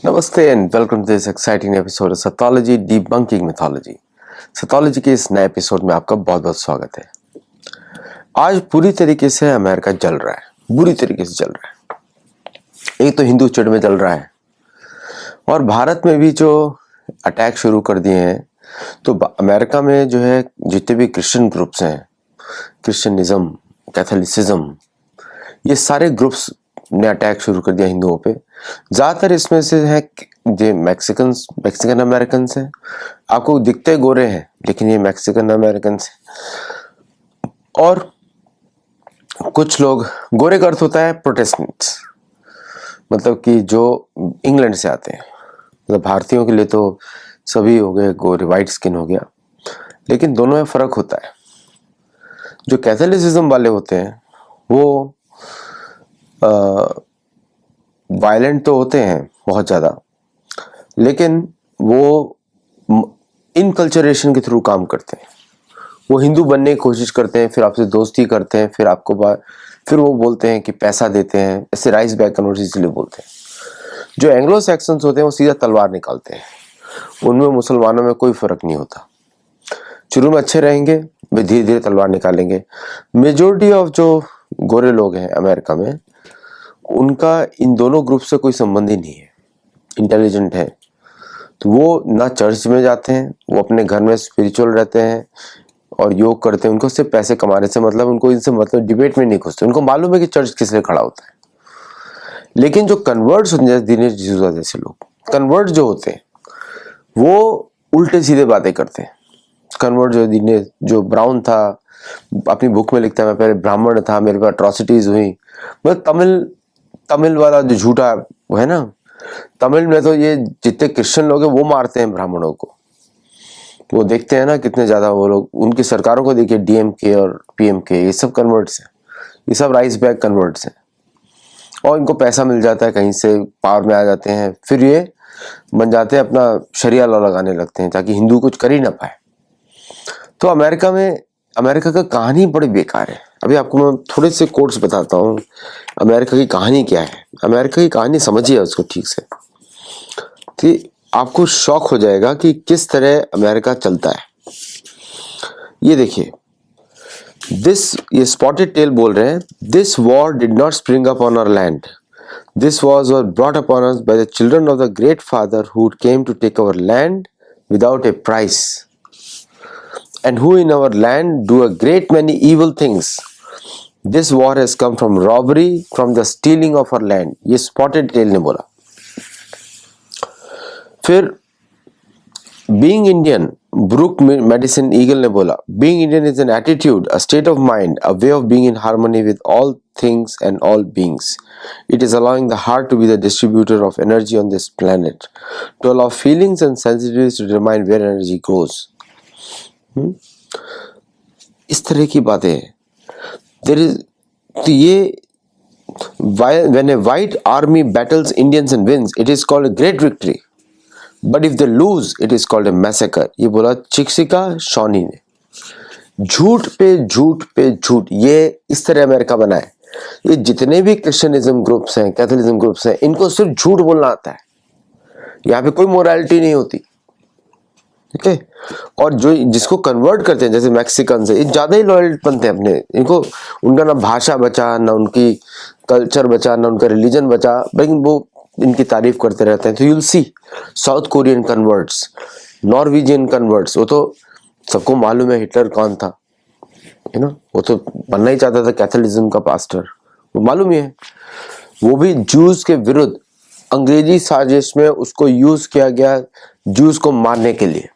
नमस्ते and welcome to this exciting episode of Saithology debunking mythology. Saithology के इस नए एपिसोड में आपका बहुत बहुत स्वागत है। आज पूरी तरीके से अमेरिका जल रहा है, बुरी तरीके से जल रहा है। एक तो हिंदू चिढ़ में जल रहा है और भारत में भी जो अटैक शुरू कर दिए हैं, तो अमेरिका में जो है जितने भी क्रिश्चियन ग्रुप्स हैं, क्रिश्चियनिज्म, कैथोलिसिज्म, ये सारे ग्रुप्स ने अटैक शुरू कर दिया हिंदुओं पे। ज़्यादातर इसमें से है जो मैक्सिकन अमेरिकन हैं। आपको दिखते गोरे हैं लेकिन ये मैक्सिकन अमेरिकन हैं। और कुछ लोग, गोरे का अर्थ होता है प्रोटेस्टेंट्स, मतलब कि जो इंग्लैंड से आते हैं। मतलब भारतीयों के लिए तो सभी हो गए गोरे, वाइट स्किन हो गया, लेकिन दोनों में फ़र्क होता है। जो कैथोलिसिज्म वाले होते हैं वो वायलेंट तो होते हैं बहुत ज़्यादा, लेकिन वो इनकल्चरेशन के थ्रू काम करते हैं। वो हिंदू बनने की कोशिश करते हैं, फिर आपसे दोस्ती करते हैं, फिर वो बोलते हैं कि पैसा देते हैं, ऐसे राइस बैग कन्वर्ट इसलिए बोलते हैं। जो एंग्लो सैक्सन्स होते हैं वो सीधा तलवार निकालते हैं, उनमें मुसलमानों में कोई फ़र्क नहीं होता। शुरू में अच्छे रहेंगे, वे धीरे धीरे तलवार निकालेंगे। मेजोरिटी ऑफ जो गोरे लोग हैं अमेरिका में, उनका इन दोनों ग्रुप से कोई संबंध ही नहीं है। इंटेलिजेंट है तो वो ना चर्च में जाते हैं, वो अपने घर में स्पिरिचुअल रहते हैं और योग करते हैं। उनको सिर्फ पैसे कमाने से मतलब, उनको इनसे मतलब डिबेट में नहीं घुसते। उनको मालूम है कि चर्च किस लिए खड़ा होता है। लेकिन जो कन्वर्ट्स होते हैं, दिनेश डिसूजा जैसे लोग, कन्वर्ट जो होते हैं वो उल्टे सीधे बातें करते हैं। कन्वर्ट जो ब्राउन था, अपनी बुक में लिखता है मैं पहले ब्राह्मण था, मेरे पर अट्रॉसिटीज हुई। मतलब तमिल वाला जो झूठा वो है ना, तमिल में तो ये जितने क्रिश्चियन लोग हैं वो मारते हैं ब्राह्मणों को। वो देखते हैं ना कितने ज्यादा वो लोग, उनकी सरकारों को देखिए, डीएमके और पीएमके, ये सब कन्वर्ट्स हैं, ये सब राइस बैग कन्वर्ट्स हैं। और इनको पैसा मिल जाता है, कहीं से पावर में आ जाते हैं, फिर ये बन जाते हैं, अपना शरिया लॉ लगाने लगते हैं ताकि हिंदू कुछ कर ही ना पाए। तो अमेरिका का कहानी बड़ी बेकार है। अभी आपको मैं थोड़े से कोट्स बताता हूँ, अमेरिका की कहानी क्या है। अमेरिका की कहानी समझिए उसको ठीक से, कि आपको शॉक हो जाएगा कि किस तरह अमेरिका चलता है। ये देखिए, ये स्पॉटेड टेल बोल रहे हैं, this war did not spring up on our land, this war was brought upon us by the children of the great father who came to take our land without a price, and who in our land do a great many evil things. This war has come from robbery, from the stealing of our land. ये Spotted Tail ने बोला। फिर being Indian, Brooke Medicine Eagle ने बोला, being Indian is an attitude, a state of mind, a way of being in harmony with all things and all beings. It is allowing the heart to be the distributor of energy on this planet, to allow feelings and sensitivities to determine where energy goes. इस तरह की बातें there is, तो ये when a white army battles Indians and wins, it is called a great victory, but if they lose, it is called a massacre. ये बोला चिक्सिका शॉनी ने। झूठ पे झूठ पे झूठ, ये इस तरह अमेरिका बना है। ये जितने भी क्रिश्चियनिज्म ग्रुप्स हैं, कैथोलिज्म ग्रुप्स हैं, इनको सिर्फ झूठ बोलना आता है। यहाँ पे कोई मोरालिटी नहीं होती, ठीक है। और जो जिसको कन्वर्ट करते हैं, जैसे मैक्सिकन से, ये ज्यादा ही लॉयल बनते हैं अपने। इनको उनका ना भाषा बचा, ना उनकी कल्चर बचा, ना उनका रिलीजन बचा, लेकिन वो इनकी तारीफ करते रहते हैं। तो you'll see south Korean converts, Norwegian converts, वो तो सबको मालूम है हिटलर कौन था, है ना। वो तो बनना ही चाहता था कैथोलिज्म का पास्टर, वो मालूम ही है। वो भी जूस के विरुद्ध अंग्रेजी साजिश में उसको यूज किया गया, जूस को मारने के लिए,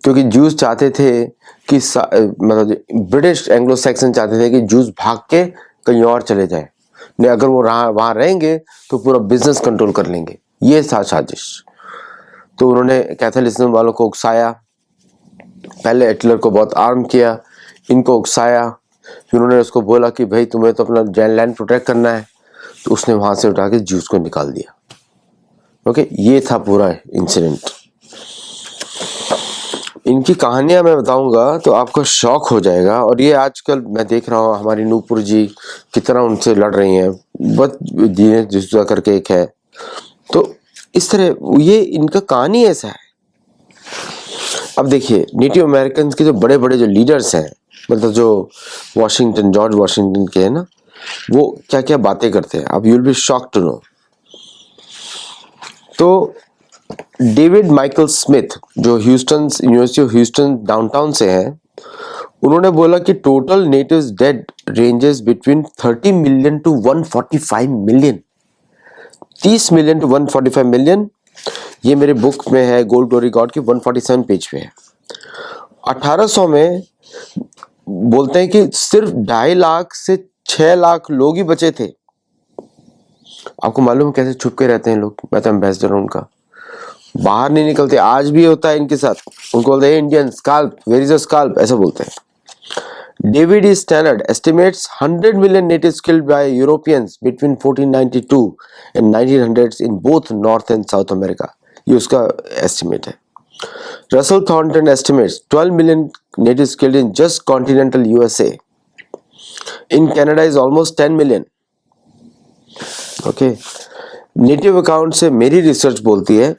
क्योंकि जूस चाहते थे कि मतलब ब्रिटिश एंग्लो सैक्सन चाहते थे कि जूस भाग के कहीं और चले जाए, नहीं अगर वो वहां रहेंगे तो पूरा बिजनेस कंट्रोल कर लेंगे। ये था साजिश। तो उन्होंने कैथोलिज्म वालों को उकसाया, पहले हिटलर को बहुत आर्म किया, इनको उकसाया, फिर उन्होंने उसको बोला कि भाई तुम्हें तो अपना लैंड प्रोटेक्ट करना है, तो उसने वहां से उठा के जूस को निकाल दिया। ओके, ये था पूरा इंसिडेंट। इनकी कहानियां मैं बताऊंगा तो आपको शॉक हो जाएगा। और ये आजकल मैं देख रहा हूँ हमारी नूपुर जी कितना उनसे लड़ रही हैं। बहुत दिनेश डिसूजा करके एक है, तो इस तरह ये इनका कहानी ऐसा है। अब देखिए नेटिव अमेरिकन के जो बड़े बड़े जो लीडर्स हैं, मतलब जो जॉर्ज वॉशिंगटन के हैं ना, वो क्या क्या बातें करते हैं, अब you will be shocked to know. तो डेविड माइकल स्मिथ जो यूनिवर्सिटी ऑफ ह्यूस्टन डाउनटाउन से हैं, उन्होंने बोला कि total natives dead ranges between 30 million to 145 million. 30 million to 145 million, ये मेरे बुक में है गोल्ड ग्लोरी गॉड की 147 पेज पे है। 1800 में बोलते हैं कि सिर्फ 2.5 लाख से 6 लाख लोग ही बचे थे। आपको मालूम है कैसे छुप के रहते हैं लोग, मैं तो एम्बेसडर हूं उनका, बाहर नहीं निकलते। आज भी होता है इनके साथ, उनको बोलते हैं Indian scalp, where is a scalp, ऐसा बोलते हैं। David E. Stannard estimates 100 million natives killed by Europeans between 1492 and 1900s in both North and South America. ये उसका estimate है। Russell Thornton estimates 12 million natives killed in just continental USA. In Canada is almost 10 million. Okay. Native account से मेरी research बोलती है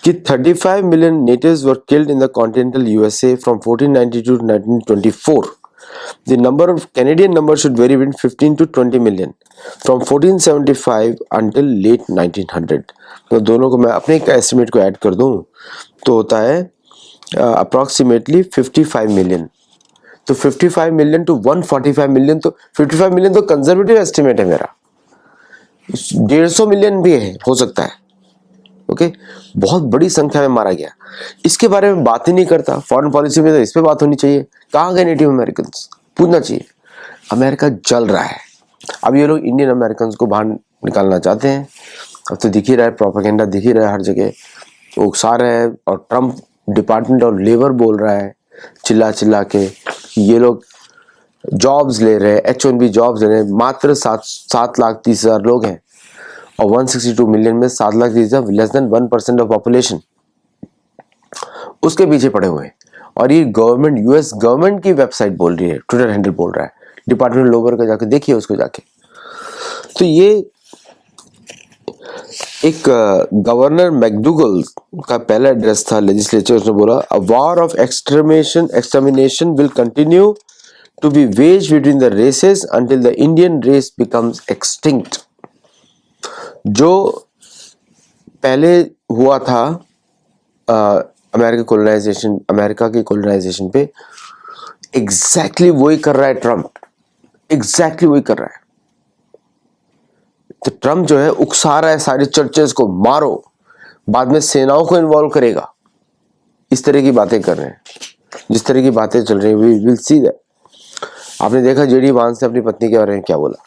कि 35 million natives were killed in the continental USA from 1492 to 1924. The number of Canadian number should vary between 15 to 20 million from 1475 until late 1900. तो दोनों को मैं अपने का एस्टिमेट को ऐड कर दूं तो होता है अप्रॉक्सीमेटली 55 मिलियन। तो 55 मिलियन टू 145 मिलियन, तो 55 मिलियन तो कंजर्वेटिव एस्टिमेट है मेरा, 150 मिलियन भी है, हो सकता है। ओके, बहुत बड़ी संख्या में मारा गया। इसके बारे में बात ही नहीं करता। फॉरेन पॉलिसी में तो इस पे बात होनी चाहिए, कहाँ गए नेटिव अमेरिकन, पूछना चाहिए। अमेरिका जल रहा है। अब ये लोग इंडियन अमेरिकन को बाहर निकालना चाहते हैं। अब तो दिख ही रहा है, प्रोपेगेंडा दिख ही रहा है, हर जगह उकसा रहे हैं। और ट्रम्प डिपार्टमेंट ऑफ लेबर बोल रहा है चिल्ला चिल्ला के, ये लोग जॉब्स ले रहे हैं, H1B जॉब्स ले रहे हैं। मात्र 7,30,000 लोग हैं और 162 मिलियन में 7,30,000, लेस देन 1% ऑफ पॉपुलेशन उसके पीछे पड़े हुए हैं। और ये गवर्नमेंट, यूएस गवर्नमेंट की वेबसाइट बोल रही है, ट्विटर हैंडल बोल रहा है, डिपार्टमेंट ऑफ लेबर का जाके देखिए उसको जाके। तो ये एक गवर्नर मैकडूगल का पहला एड्रेस था लेजिस्लेचर, उसने बोला a war of extermination will continue to be waged between the races until the Indian race becomes extinct. जो पहले हुआ था अमेरिका की कोलोनाइजेशन पे, एग्जैक्टली वही कर रहा है ट्रम्प, एग्जैक्टली वही कर रहा है। तो ट्रम्प जो है उकसा रहा है सारे चर्चेस को, मारो, बाद में सेनाओं को इन्वॉल्व करेगा। इस तरह की बातें कर रहे हैं, जिस तरह की बातें चल रही है, वी विल सी दैट। आपने देखा जेडी वांस ने अपनी पत्नी के बारे में क्या बोला।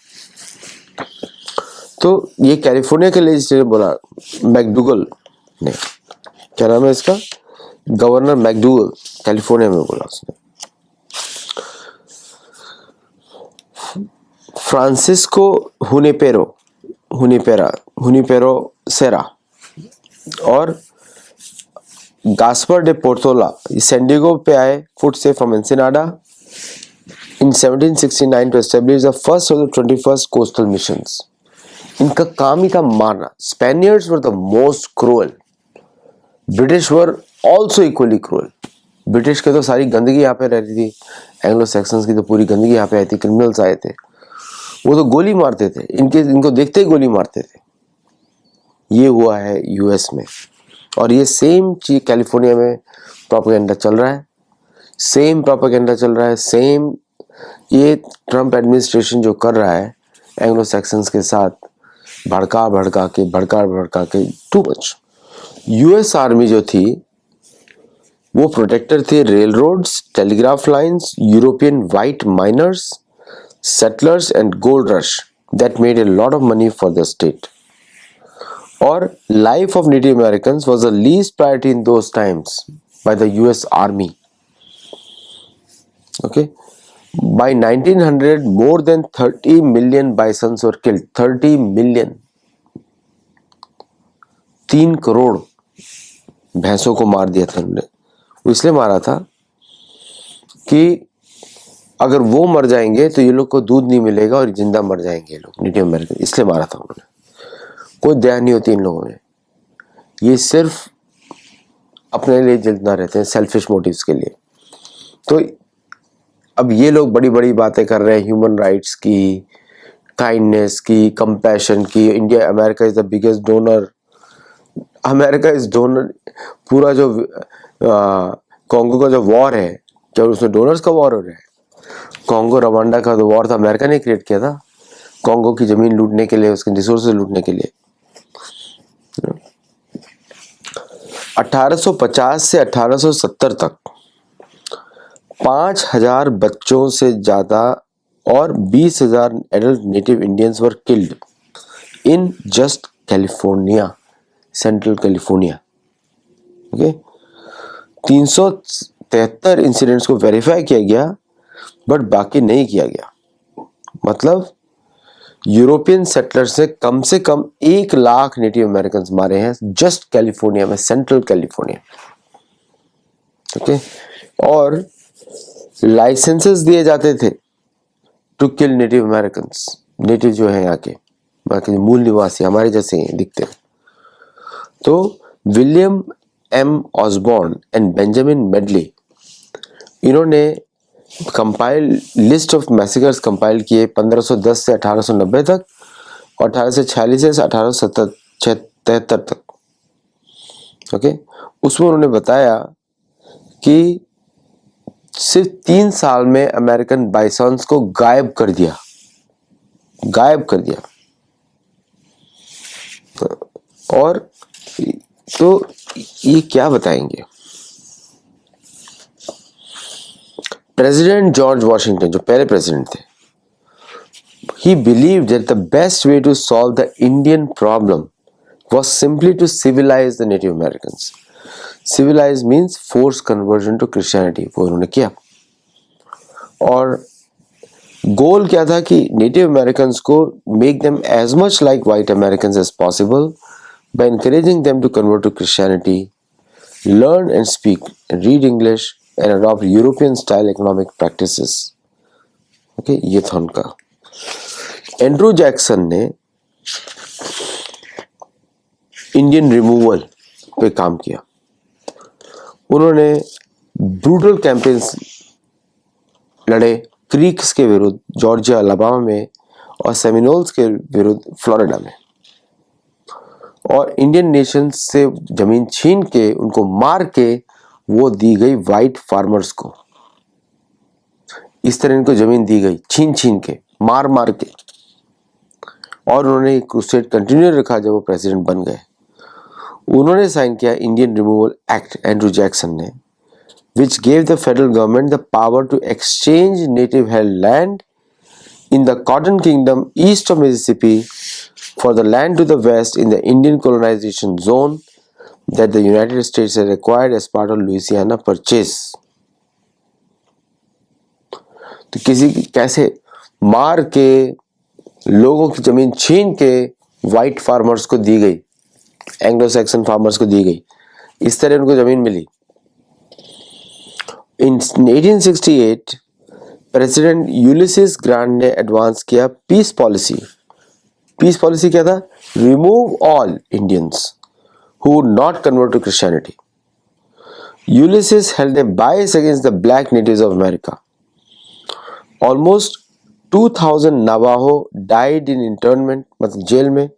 तो ये कैलिफोर्निया के लेजिस्लेटर बोला, मैकडूगल ने, क्या नाम है इसका, गवर्नर मैकडूगल, कैलिफोर्निया में बोला उसने। फ्रांसिस्को हुनिपेरो सेरा और गास्पर डे पोर्टोला सैंडिगो पे आए फुट से from Ensenada in 1769 to establish the first of the 21st coastal missions. इनका काम ही था मारना। Spaniards were the most cruel, British were also equally cruel. British के तो सारी गंदगी यहाँ पे रहती थी, एंग्लो सैक्सन्स की तो पूरी गंदगी यहाँ पे आई थी, क्रिमिनल्स आए थे, वो तो गोली मारते थे, इनको देखते ही गोली मारते थे। ये हुआ है यूएस में, और ये सेम चीज कैलिफोर्निया में प्रोपेगेंडा चल रहा है, सेम प्रोपेगेंडा चल रहा है, सेम ये ट्रम्प एडमिनिस्ट्रेशन जो कर रहा है एंग्लो सैक्सन्स के साथ, भड़का के टू मच। यूएस आर्मी जो थी वो प्रोटेक्टर थे railroads, telegraph lines, European white miners, settlers and gold rush that made a lot of money for the state. Or life of Native Americans was the least priority in those times by the US Army. Okay, by 1900 more than 30 million bisons were killed. 30 million, 3 crore भैंसों को मार दिया था उन्होंने। वो इसलिए मारा था कि अगर वो मर जाएंगे तो ये लोग को दूध नहीं मिलेगा और जिंदा मर जाएंगे ये लोग, नेटिव अमेरिकन, इसलिए मारा था उन्होंने। कोई दया नहीं होती इन लोगों में। ये सिर्फ अपने लिए जितना रहते हैं, सेल्फिश मोटिव्स के लिए। तो अब ये लोग बड़ी बड़ी बातें कर रहे हैं ह्यूमन राइट्स की, काइंडनेस की, कंपैशन की। India, America is the biggest donor, America is donor. पूरा जो कॉन्गो का जो वॉर है, क्या उसमें डोनर्स का वॉर हो रहा है? कॉन्गो रवांडा का जो वॉर था, अमेरिका ने क्रिएट किया था, कॉन्गो की जमीन लूटने के लिए, उसके रिसोर्सेज लूटने के लिए। 1850 से 1870 तक 5000 बच्चों से ज्यादा और 20,000 adult native Indians were killed in just California, central California. Okay, 373 incidents को वेरीफाई किया गया, बट बाकी नहीं किया गया। मतलब यूरोपियन सेटलर्स ने कम से कम 1 लाख नेटिव अमेरिकन मारे हैं जस्ट कैलिफोर्निया में, सेंट्रल कैलिफोर्निया। ओके, और लाइसेंसेस दिए जाते थे to kill native American. Native जो है यहाँ के, बाकी मूल निवासी हमारे जैसे ही दिखते हैं। तो William M Osborne and Benjamin Madley, इन्होंने compile list of massacres compile किए 1510 से 1890 तक और 1846 से 1873 तक। ओके, उसमें उन्होंने बताया कि सिर्फ 3 साल में अमेरिकन बाइसॉन्स को गायब कर दिया। और तो ये क्या बताएंगे? प्रेसिडेंट जॉर्ज वॉशिंगटन, जो पहले प्रेसिडेंट थे, he believed that the best way to solve the Indian problem was simply to civilize the Native Americans. Civilize means force conversion to Christianity, वो उन्होंने किया। और गोल क्या था कि नेटिव अमेरिकन्स को make them as much like white Americans as possible by encouraging them to convert to Christianity, learn and speak and read English and adopt European style economic practices. Okay, ये था उनका। Andrew Jackson ने Indian removal पे काम किया। उन्होंने brutal campaigns लड़े creeks के विरुद्ध जॉर्जिया, अलाबामा में, और सेमिनोल्स के विरुद्ध फ्लोरिडा में, और इंडियन नेशन से जमीन छीन के, उनको मार के वो दी गई वाइट फार्मर्स को। इस तरह इनको जमीन दी गई छीन के, मार के। और उन्होंने क्रूसेड कंटिन्यू रखा जब वो प्रेसिडेंट बन गए। उन्होंने साइन किया Indian removal act, Andrew Jackson ने, which gave the federal government the power to exchange native held land in the Cotton Kingdom east of Mississippi for the land to the west in the Indian colonization zone that the United States had acquired as part of Louisiana Purchase. तो किसी कैसे मार के लोगों की जमीन छीन के व्हाइट फार्मर्स को दी गई, एंग्लो सैक्सन फार्मर्स को दी गई, इस तरह उनको जमीन मिली। In 1868 प्रेसिडेंट यूलिसिस ग्रांट ने एडवांस किया पीस पॉलिसी। पीस पॉलिसी क्या था? Remove all Indians who would not convert to Christianity. Ulysses held a bias against the black natives of America. Almost 2000 Navajo died in internment, मतलब jail में,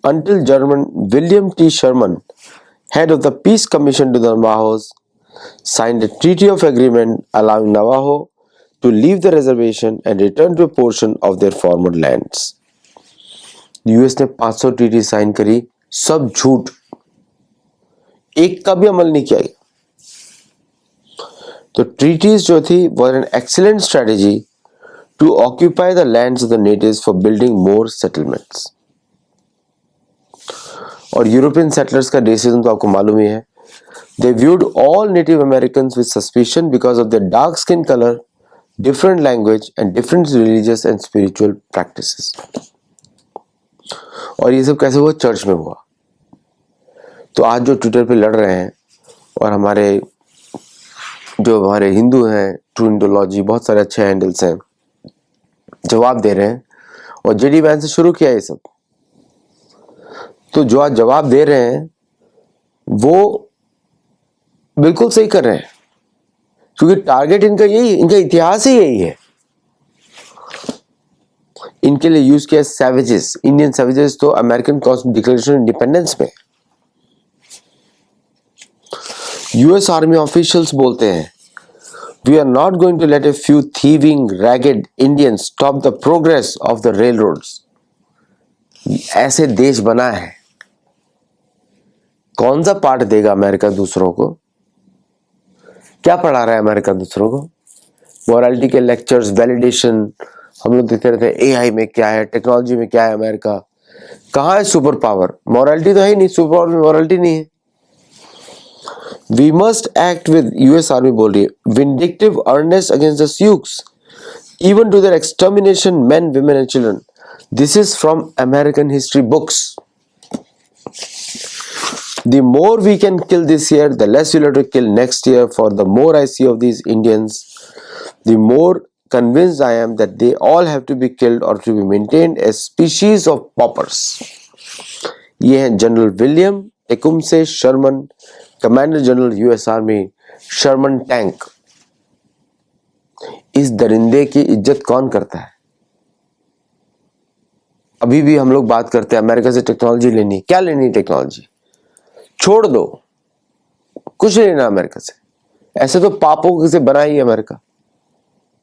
until German William T. Sherman, head of the Peace Commission to the Navajos, signed a treaty of agreement allowing Navajo to leave the reservation and return to a portion of their former lands. US ने 500 treaty sign करी, सब झूठ, एक का भी अमल नहीं किया गया। तो ट्रीटीज जो थी were an excellent strategy to occupy the lands of the natives for building more settlements. और यूरोपियन सेटलर्स का रेसिज्म तो आपको मालूम ही है। They viewed all Native Americans with suspicion because of their dark skin color, different language and different religious and spiritual practices. और ये सब कैसे हुआ? चर्च में हुआ। तो आज जो ट्विटर पे लड़ रहे हैं और हमारे हिंदू हैं, ट्रू इंडोलॉजी, बहुत सारे अच्छे हैंडल्स हैं, जवाब दे रहे हैं, और जेडी वैन से शुरू किया ये सब। तो जो आज जवाब दे रहे हैं वो बिल्कुल सही कर रहे हैं, क्योंकि टारगेट इनका यही है, इनका इतिहास ही यही है। इनके लिए यूज किया सैवेजेस, इंडियन सैवेजेस तो अमेरिकन डिक्लेरेशन इंडिपेंडेंस में। यूएस आर्मी ऑफिशियल्स बोलते हैं, we are not going to let a few thieving ragged Indians stop the progress of the railroads. ऐसे देश बना है, कौन सा पाठ देगा अमेरिका दूसरों को? क्या पढ़ा रहा है अमेरिका दूसरों को? मॉरलिटी के लेक्चर्स, वैलिडेशन, हम लोग देखते रहते हैं एआई में क्या है, टेक्नोलॉजी में क्या है अमेरिका। कहाँ है सुपर पावर? मॉरलिटी तो है ही नहीं, सुपर पावर में मॉरलिटी नहीं है। We must act with, US army बोल रही है, vindictive earnest against the Sioux, even to their extermination, men, women and children. This is from American history books. The more we can kill this year, the less we'll have to kill next year. For the more I see of these Indians, the more convinced I am that they all have to be killed or to be maintained as species of paupers. ये हैं general William Tecumseh Sherman, commander general US army, Sherman tank. इस दरिंदे की इज्जत कौन करता है? अभी भी हम लोग बात करते हैं अमेरिका से टेक्नोलॉजी लेनी। क्या लेनी टेक्नोलॉजी? छोड़ दो, कुछ नहीं लेना अमेरिका से। ऐसे तो पापों से बना ही अमेरिका,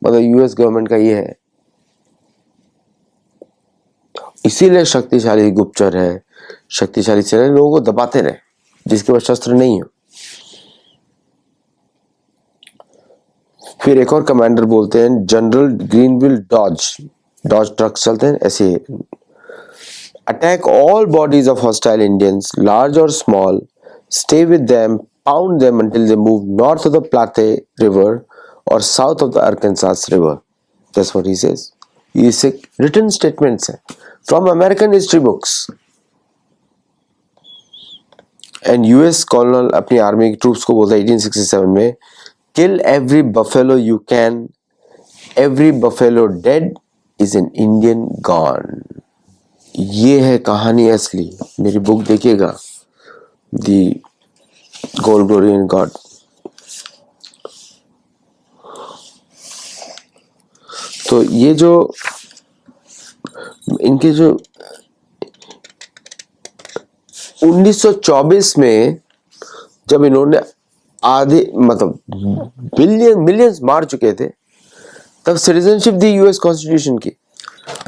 मतलब यूएस गवर्नमेंट का ये है। इसीलिए शक्तिशाली गुप्तचर है, शक्तिशाली सेना लोगों को दबाते रहे जिसके पास शस्त्र नहीं हो। फिर एक और कमांडर बोलते हैं, general Greenville Dodge, Dodge truck चलते हैं ऐसे, attack all bodies of hostile Indians, large और small, stay with them, pound them until they move north of the Platte River or south of the Arkansas River. That's what he says. ये से written statements हैं from American history books. And US colonel अपनी army की troops को बोलता है 1867 में, kill every buffalo you can, every buffalo dead is an Indian gone. ये है कहानी असली। मेरी बुक देखिएगा, The Gold, Glory and God। तो ये जो इनके जो 1924 में जब इन्होंने आधे मतलब मिलियंस मार चुके थे, तब सिटीजनशिप दी यूएस कॉन्स्टिट्यूशन की।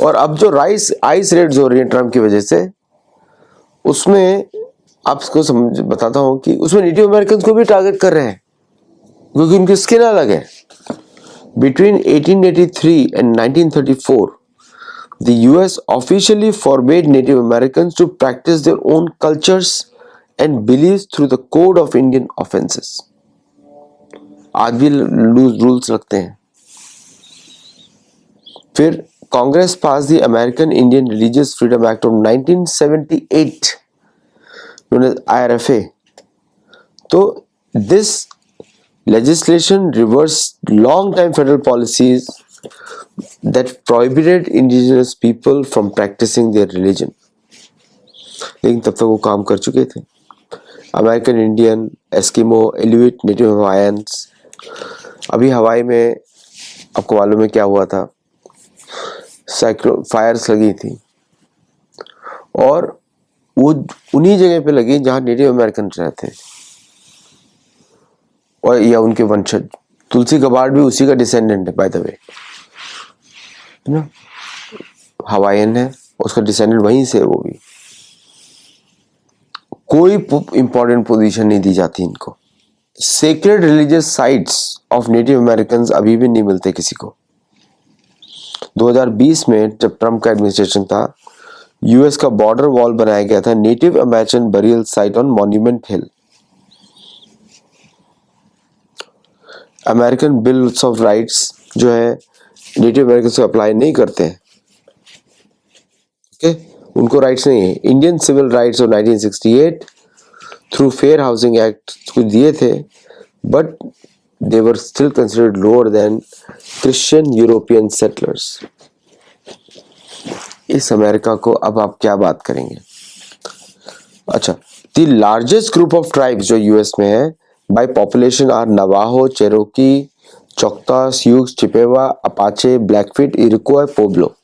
और अब जो आइस रेड्स हो रही है ट्रम्प की वजह से, उसमें आपको बताता हूं कि उसमें नेटिव अमेरिकन को भी टारगेट कर रहे हैं, क्योंकि उनकी स्किन अलग है। Between 1883 and 1934, the US officially forbade Native Americans to practice their own cultures and beliefs through the Code of Indian Offenses. आज भी लूज रूल्स रखते हैं। फिर Congress pass the American Indian religious freedom act of 1978, IRFA। तो this legislation reversed long-time federal policies that prohibited indigenous people from practicing their religion। लेकिन तब तक वो काम कर चुके थे। American Indian, Eskimo, Inuit, native Hawaiians. अभी हवाई में आपको मालूम है क्या हुआ था? फायर्स लगी थी, और वो उन्हीं जगह पे लगी जहां नेटिव अमेरिकन रहते हैं, और या उनके वंशज। तुलसी गबार्ड भी उसी का डिसेंडेंट है, बाय द वे, ना, हवाईयन है, उसका डिसेंडेंट वहीं से। वो भी कोई इंपॉर्टेंट पोजीशन नहीं दी जाती इनको। Sacred religious sites of native American अभी भी नहीं मिलते किसी को। 2020 में जब ट्रम्प का एडमिनिस्ट्रेशन था, यूएस का बॉर्डर वॉल बनाया गया था native American burial site on monument hill. American bills of rights जो है नेटिव अमेरिकन से अप्लाई नहीं करते हैं, ओके, उनको राइट्स नहीं है। Indian civil rights of 1968 through fair housing act कुछ दिए थे, but they were still considered lower than Christian European settlers. इस अमेरिका को अब आप क्या बात करेंगे? अच्छा, the largest group of tribes जो यूएस में है by population are Navajo, Cherokee, Choctaw, Sioux, Chippewa, Apache, Blackfeet, Iroquois, Pueblo.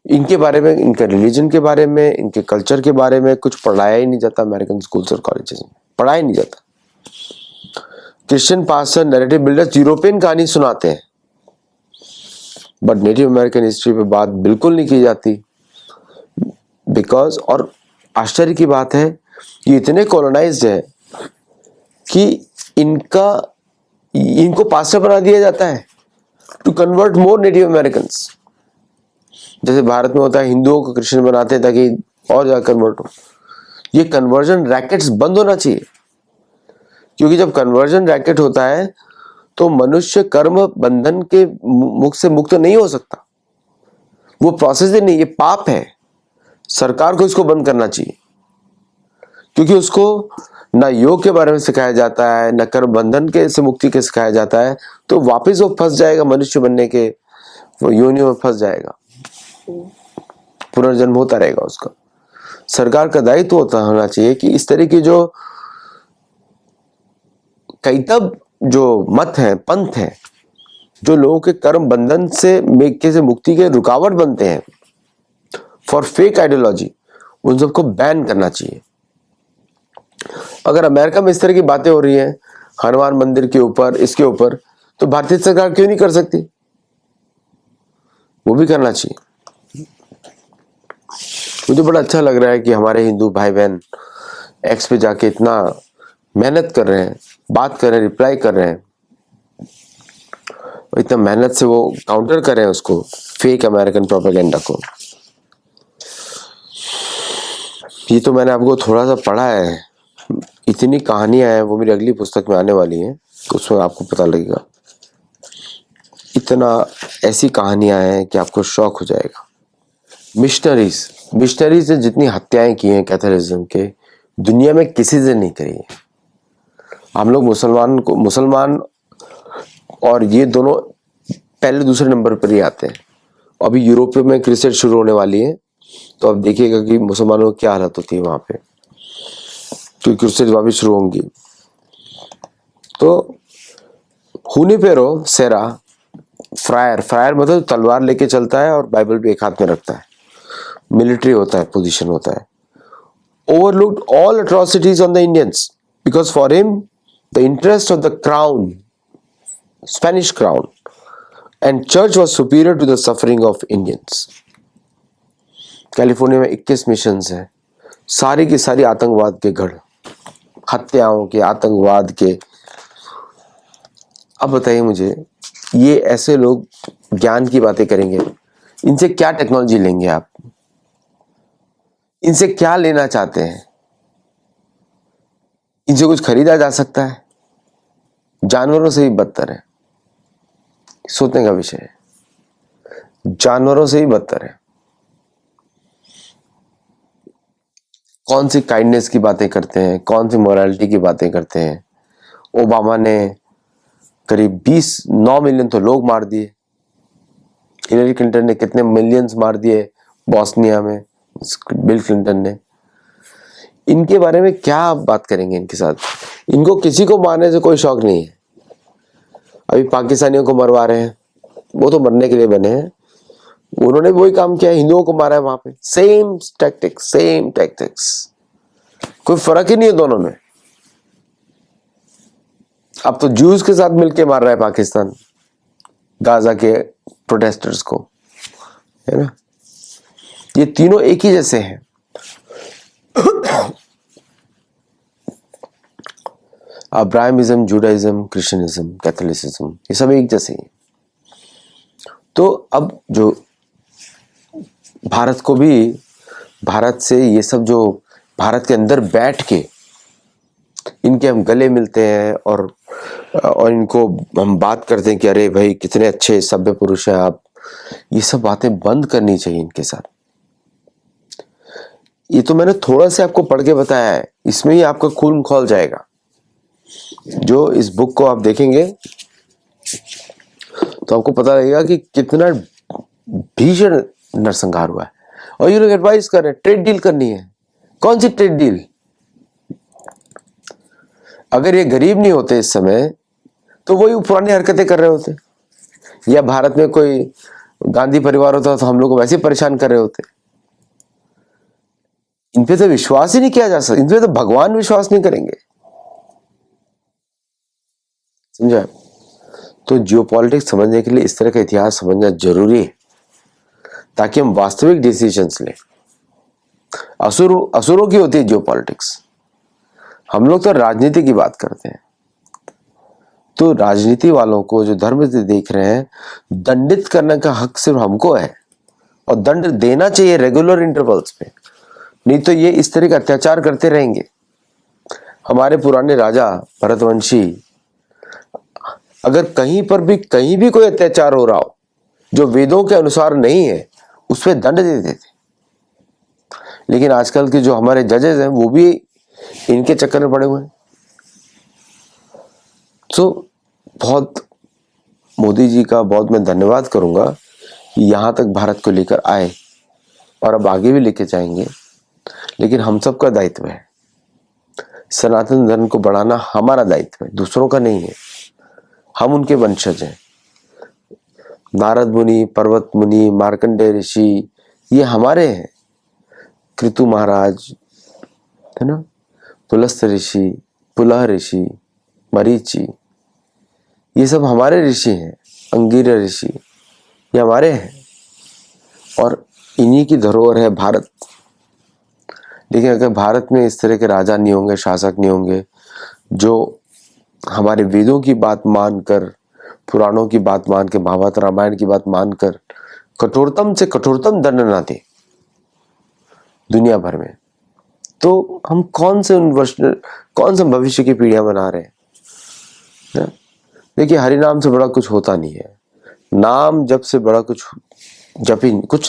इनके बारे में, इनके रिलीजन के बारे में, इनके कल्चर के बारे में कुछ पढ़ाया ही नहीं जाता अमेरिकन स्कूल्स और कॉलेजेस में, पढ़ाया ही नहीं जाता। Christian pastor, narrative builders European कहानी सुनाते हैं, बट नेटिव अमेरिकन हिस्ट्री पे बात बिल्कुल नहीं की जाती। बिकॉज, और आश्चर्य की बात है, ये इतने कॉलोनाइज्ड है कि इनको पास्टर बना दिया जाता है to convert more native Americans. जैसे भारत में होता है, हिंदुओं को क्रिश्चियन बनाते हैं ताकि और ज्यादा कन्वर्ट हो। ये कन्वर्जन रैकेट्स बंद होना चाहिए, क्योंकि जब कन्वर्जन रैकेट होता है तो मनुष्य कर्म बंधन के मुख से मुक्त नहीं हो सकता। वो प्रोसेस ही नहीं, ये पाप है। सरकार को इसको बंद करना चाहिए, क्योंकि उसको ना योग के बारे में सिखाया जाता है, ना कर्म बंधन के से मुक्ति के सिखाया जाता है, तो वापस वो फंस जाएगा मनुष्य बनने के, वो योनियों में फंस जाएगा, पुनर्जन्म होता रहेगा उसका। सरकार का दायित्व होना चाहिए कि इस तरह की जो कई तब जो मत है, पंथ है, जो लोगों के कर्म बंधन से मुक्ति के रुकावट बनते हैं फॉर फेक आइडियोलॉजी, उन सबको बैन करना चाहिए। अगर अमेरिका में इस तरह की बातें हो रही हैं हनुमान मंदिर के ऊपर, इसके ऊपर, तो भारतीय सरकार क्यों नहीं कर सकती? वो भी करना चाहिए। मुझे बड़ा अच्छा लग रहा है कि हमारे हिंदू भाई बहन एक्स पे जाके इतना मेहनत कर रहे हैं, बात कर रहे हैं, रिप्लाई कर रहे हैं, और इतना मेहनत से वो काउंटर कर रहे हैं उसको, फेक अमेरिकन प्रोपेगेंडा को। ये तो मैंने आपको थोड़ा सा पढ़ा है, इतनी कहानियां हैं, वो मेरी अगली पुस्तक में आने वाली हैं, तो उसमें आपको पता लगेगा। इतना ऐसी कहानियां हैं कि आपको शौक हो जाएगा। मिशनरीज ने जितनी हत्याएं की हैं कैथोलिज्म के, दुनिया में किसी से नहीं करी है। हम लोग मुसलमान और ये दोनों पहले दूसरे नंबर पर ही आते हैं। अभी यूरोप में क्रिसेड शुरू होने वाली है, तो अब देखिएगा कि मुसलमानों की क्या हालत होती है वहां पे, क्योंकि क्रिसेड वापस शुरू होंगी। तो हुनिपेरो सेरा, फ्रायर मतलब तलवार लेके चलता है और बाइबल भी एक हाथ में रखता है, मिलिट्री होता है, पोजीशन होता है। Overlooked all atrocities on the Indians because for him the interest of the crown, Spanish crown and church was superior to the suffering of Indians. California में 21 मिशंस हैं, सारी की सारी आतंकवाद के गढ़, हत्याओं के, आतंकवाद के। अब बताइए मुझे, ये ऐसे लोग ज्ञान की बातें करेंगे, इनसे क्या टेक्नोलॉजी लेंगे आप? इनसे क्या लेना चाहते हैं? इनसे कुछ खरीदा जा सकता है? जानवरों से भी बदतर है, सोचने का विषय है। जानवरों से ही बदतर है। कौन सी काइंडनेस की बातें करते हैं, कौन सी मोरालिटी की बातें करते हैं। ओबामा ने करीब 9 मिलियन तो लोग मार दिए। हिलरी क्लिंटन ने कितने मिलियंस मार दिए बॉस्निया में, बिल क्लिंटन ने। इनके बारे में क्या आप बात करेंगे इनके साथ? इनको किसी को मारने से कोई शौक नहीं है। अभी पाकिस्तानियों को मरवा रहे हैं, वो तो मरने के लिए बने हैं, उन्होंने वही काम किया, हिंदुओं को मारा है वहां पे। सेम टैक्टिक्स, कोई फर्क ही नहीं है दोनों में। अब तो ज्यूज के साथ मिलके मार रहा है पाकिस्तान, गाजा के प्रोटेस्टर्स को, है ना। ये तीनों एक ही जैसे हैं। अब्राहमिज्म, जुडाइज्म, क्रिश्चियनिज्म, कैथोलिसिज्म, ये सब एक जैसे हैं। तो अब जो भारत को भी, भारत से ये सब जो भारत के अंदर बैठ के इनके हम गले मिलते हैं और इनको हम बात करते हैं कि अरे भाई कितने अच्छे सभ्य पुरुष हैं आप, ये सब बातें बंद करनी चाहिए इनके साथ। ये तो मैंने थोड़ा सा आपको पढ़ के बताया है, इसमें ही आपका खून खौल जाएगा। जो इस बुक को आप देखेंगे तो आपको पता लगेगा कि कितना भीषण नरसंहार हुआ है। और ये लोग एडवाइस कर रहे हैं ट्रेड डील करनी है, कौन सी ट्रेड डील? अगर ये गरीब नहीं होते इस समय तो वही पुरानी हरकतें कर रहे होते, या भारत में कोई गांधी परिवार होता तो हम लोग को वैसे परेशान कर रहे होते। इन पे तो विश्वास ही नहीं किया जा सकता, इन पे तो भगवान विश्वास नहीं करेंगे, समझा? तो जियोपॉलिटिक्स समझने के लिए इस तरह का इतिहास समझना जरूरी है, ताकि हम वास्तविक डिसीजंस लें। असुरों की होती है जियोपॉलिटिक्स, हम लोग तो राजनीति की बात करते हैं। तो राजनीति वालों को जो धर्म से देख रहे हैं, दंडित करने का हक सिर्फ हमको है, और दंड देना चाहिए रेगुलर इंटरवल्स पे, नहीं तो ये इस तरह का अत्याचार करते रहेंगे। हमारे पुराने राजा भरतवंशी, अगर कहीं भी कोई अत्याचार हो रहा हो जो वेदों के अनुसार नहीं है, उस पर दंड दे देते। लेकिन आजकल के जो हमारे जजेस हैं वो भी इनके चक्कर में पड़े हुए हैं। तो बहुत मोदी जी का बहुत मैं धन्यवाद करूंगा कि यहाँ तक भारत को लेकर आए, और अब आगे भी लेके जाएंगे। लेकिन हम सबका दायित्व है, सनातन धर्म को बढ़ाना हमारा दायित्व है, दूसरों का नहीं है। हम उनके वंशज हैं। नारद मुनि, पर्वत मुनि, मार्कंडेय ऋषि, ये हमारे हैं। कृतु महाराज है ना, पुलस्त ऋषि, पुलह ऋषि, मरीचि, ये सब हमारे ऋषि हैं। अंगिरा ऋषि, ये हमारे हैं, और इन्हीं की धरोहर है भारत। लेकिन अगर भारत में इस तरह के राजा नहीं होंगे, शासक नहीं होंगे, जो हमारे वेदों की बात मानकर, पुराणों की बात मान के, महाभारत रामायण की बात मानकर कठोरतम से कठोरतम दंड ना दे दुनिया भर में, तो हम कौन से भविष्य की पीढ़ियां बना रहे हैं? देखिए, हरि नाम से बड़ा कुछ होता नहीं है, नाम जप से बड़ा कुछ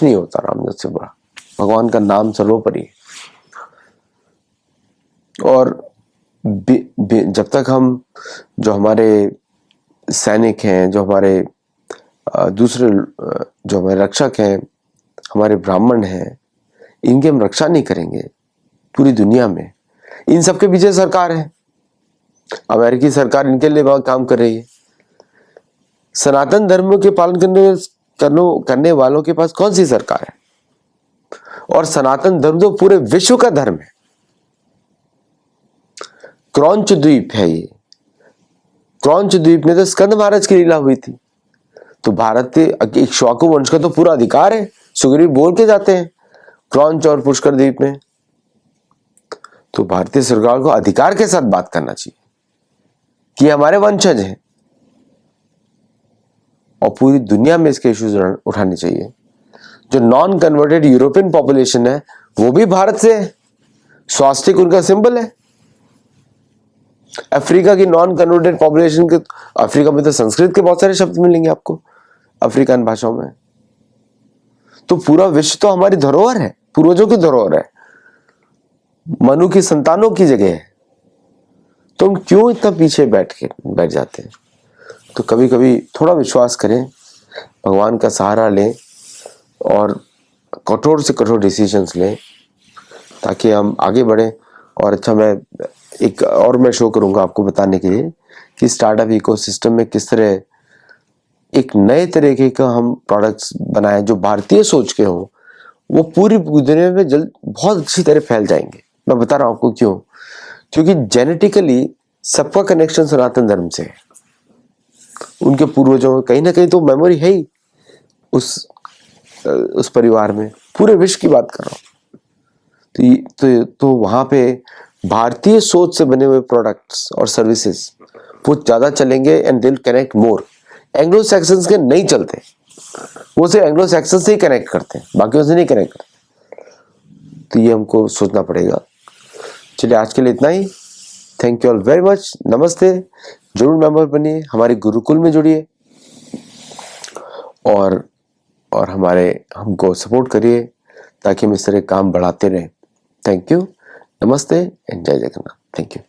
नहीं होता। नाम जप से बड़ा भगवान का नाम सर्वोपरि है। और जब तक हम, जो हमारे सैनिक हैं, जो हमारे दूसरे जो हमारे रक्षक हैं, हमारे ब्राह्मण हैं, इनकी हम रक्षा नहीं करेंगे पूरी दुनिया में, इन सबके पीछे सरकार है, अमेरिकी सरकार इनके लिए वहां काम कर रही है। सनातन धर्म के पालन करने वालों के पास कौन सी सरकार है? और सनातन धर्म तो पूरे विश्व का धर्म है। क्रौंच द्वीप है ये, क्रौंच द्वीप में तो स्कंद महाराज की लीला हुई थी। तो भारत के इक्ष्वाकु वंश का तो पूरा अधिकार है, सुग्रीव बोल के जाते हैं क्रौंच और पुष्कर द्वीप में। तो भारतीय सरकार को अधिकार के साथ बात करना चाहिए कि हमारे वंशज हैं, और पूरी दुनिया में इसके इश्यूज उठाने चाहिए। जो नॉन कन्वर्टेड यूरोपियन पॉपुलेशन है वो भी भारत से है, स्वास्तिक उनका सिंबल है। अफ्रीका की नॉन कन्वर्टेड पॉपुलेशन के, अफ्रीका में तो संस्कृत के बहुत सारे शब्द मिलेंगे आपको अफ्रीकन भाषाओं में। तो पूरा विश्व तो हमारी धरोहर है, पूर्वजों की धरोहर है, मनु की संतानों की जगह है। तो हम क्यों इतना पीछे बैठ जाते हैं? तो कभी कभी थोड़ा विश्वास करें, भगवान का सहारा लें, और कठोर से कठोर डिसीजंस लें, ताकि हम आगे बढ़ें। और अच्छा, मैं शो करूंगा आपको बताने के लिए कि स्टार्टअप इकोसिस्टम में किस तरह एक नए तरीके का हम प्रोडक्ट्स बनाए जो भारतीय सोच के हों, वो पूरी दुनिया में बहुत अच्छी तरह फैल जाएंगे। मैं बता रहा हूं आपको क्यों। क्योंकि जेनेटिकली सबका कनेक्शन सनातन धर्म से है। उनके पूर्वजों में कहीं ना कहीं तो मेमोरी है ही उस परिवार में। पूरे विश्व की बात कर रहा हूं। तो वहां पे भारतीय सोच से बने हुए प्रोडक्ट्स और सर्विसेज वो ज्यादा चलेंगे, and they will connect more. Anglo Saxons के नहीं चलते, वो सिर्फ एंग्लो सैक्सन से ही कनेक्ट करते हैं, बाकी से नहीं कनेक्ट करते। तो ये हमको सोचना पड़ेगा। चलिए, आज के लिए इतना ही। Thank you all very much. नमस्ते। जरूर मेंबर बनिए, हमारे गुरुकुल में जुड़िए, और हमको सपोर्ट करिए, ताकि हम इस तरह काम बढ़ाते रहें। Thank you. नमस्ते एंड जय जगन्नाथ। Thank you.